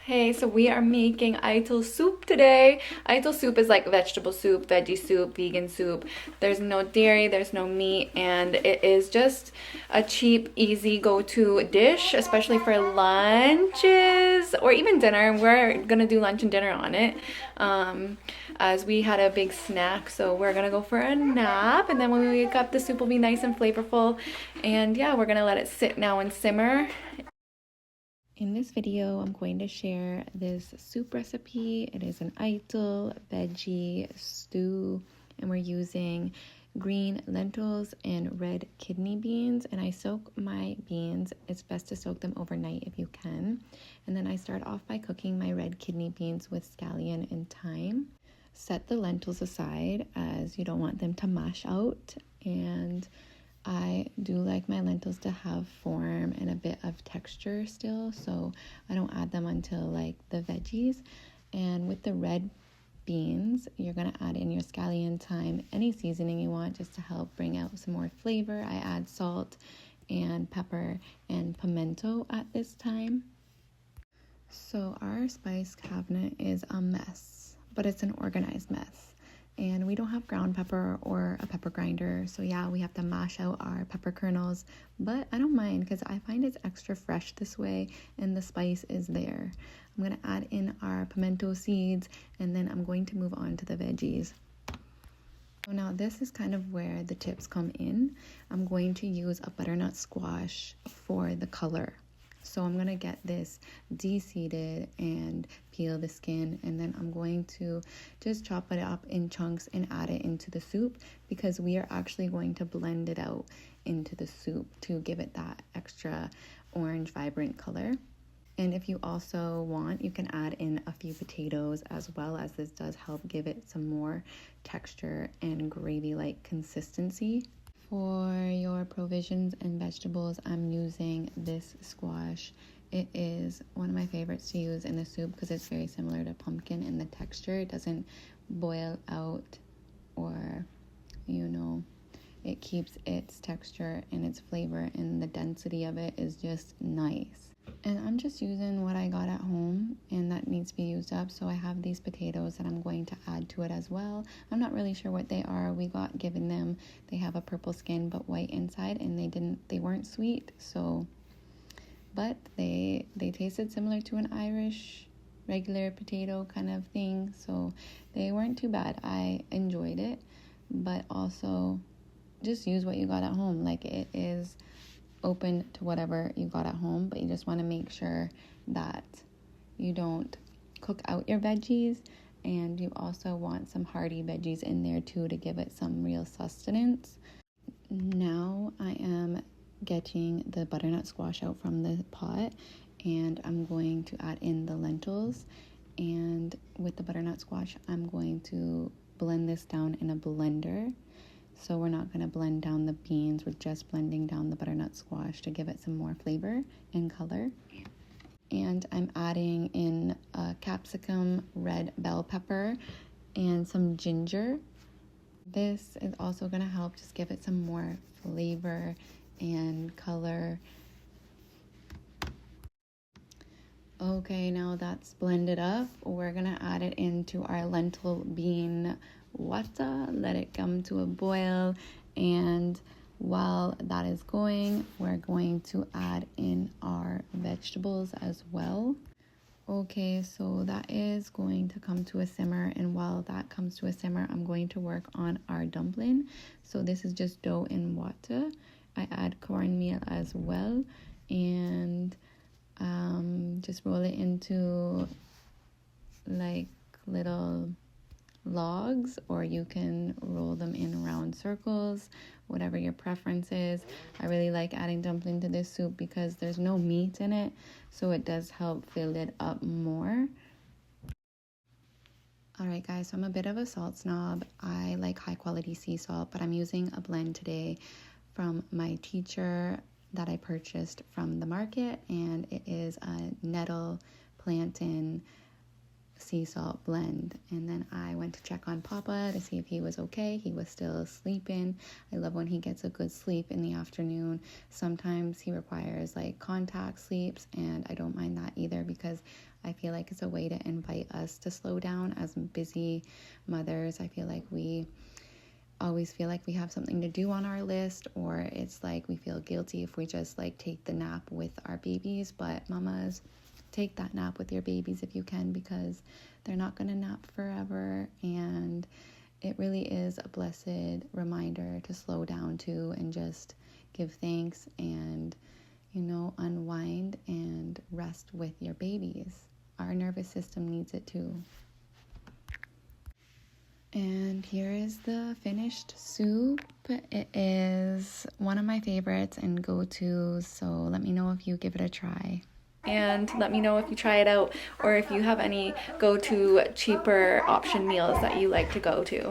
Hey, so we are making Ital soup today. Ital soup is like vegetable soup, veggie soup, vegan soup. There's no dairy, there's no meat, and it is just a cheap, easy go-to dish, especially for lunches or even dinner. We're gonna do lunch and dinner on it, as we had a big snack, so we're gonna go for a nap, and then when we wake up, the soup will be nice and flavorful. And yeah, we're gonna let it sit now and simmer. In this video, I'm going to share this soup recipe. It is an Ital veggie stew, and we're using green lentils and red kidney beans. And I soak my beans. It's best to soak them overnight if you can. And then I start off by cooking my red kidney beans with scallion and thyme. Set the lentils aside as you don't want them to mash out. And I do like my lentils to have form and a bit of texture still, so I don't add them until like the veggies. And with the red beans, you're gonna add in your scallion, thyme, any seasoning you want just to help bring out some more flavor. I add salt and pepper and pimento at this time. So our spice cabinet is a mess, but it's an organized mess. And we don't have ground pepper or a pepper grinder, so yeah, we have to mash out our pepper kernels, but I don't mind because I find it's extra fresh this way and the spice is there. I'm going to add in our pimento seeds, and then I'm going to move on to the veggies. So now this is kind of where the tips come in. I'm going to use a butternut squash for the color. So I'm going to get this de-seeded and peel the skin, and then I'm going to just chop it up in chunks and add it into the soup because we are actually going to blend it out into the soup to give it that extra orange vibrant color. And if you also want, you can add in a few potatoes as well, as this does help give it some more texture and gravy-like consistency. For your provisions and vegetables, I'm using this squash. It is one of my favorites to use in the soup because it's very similar to pumpkin in the texture. It doesn't boil out, or it keeps its texture and its flavor, and the density of it is just nice. And I'm just using what I got at home and that needs to be used up. So I have these potatoes that I'm going to add to it as well. I'm not really sure what they are. We got given them. They have a purple skin but white inside, and they weren't sweet. So, but they tasted similar to an Irish regular potato kind of thing. So they weren't too bad. I enjoyed it, but also just use what you got at home. Like, it is open to whatever you got at home, but you just want to make sure that you don't cook out your veggies, and you also want some hearty veggies in there too to give it some real sustenance. Now I am getting the butternut squash out from the pot, and I'm going to add in the lentils, and with the butternut squash I'm going to blend this down in a blender. So we're not going to blend down the beans, we're just blending down the butternut squash to give it some more flavor and color. And I'm adding in a capsicum, red bell pepper, and some ginger. This is also going to help just give it some more flavor and color. Okay, now that's blended up, we're going to add it into our lentil bean water, let it come to a boil, and while that is going, we're going to add in our vegetables as well. Okay, so that is going to come to a simmer, and while that comes to a simmer, I'm going to work on our dumpling. So this is just dough and water. I add cornmeal as well, and just roll it into like little logs, or you can roll them in round circles, whatever your preference is. I really like adding dumpling to this soup because there's no meat in it, so it does help fill it up more. Alright guys, so I'm a bit of a salt snob. I like high quality sea salt, but I'm using a blend today from my teacher that I purchased from the market, and it is a nettle plantain sea salt blend. And then I went to check on Papa to see if he was okay. He was still sleeping. I love when he gets a good sleep in the afternoon. Sometimes he requires like contact sleeps, and I don't mind that either, because I feel like it's a way to invite us to slow down as busy mothers. I feel like we always feel like we have something to do on our list, or it's like we feel guilty if we just like take the nap with our babies. But mamas, take that nap with your babies if you can, because they're not going to nap forever, and it really is a blessed reminder to slow down too and just give thanks and, you know, unwind and rest with your babies. Our nervous system needs it too. And here is the finished soup. It is one of my favorites and go-tos, so let me know if you give it a try. And let me know if you try it out, or if you have any go-to cheaper option meals that you like to go to.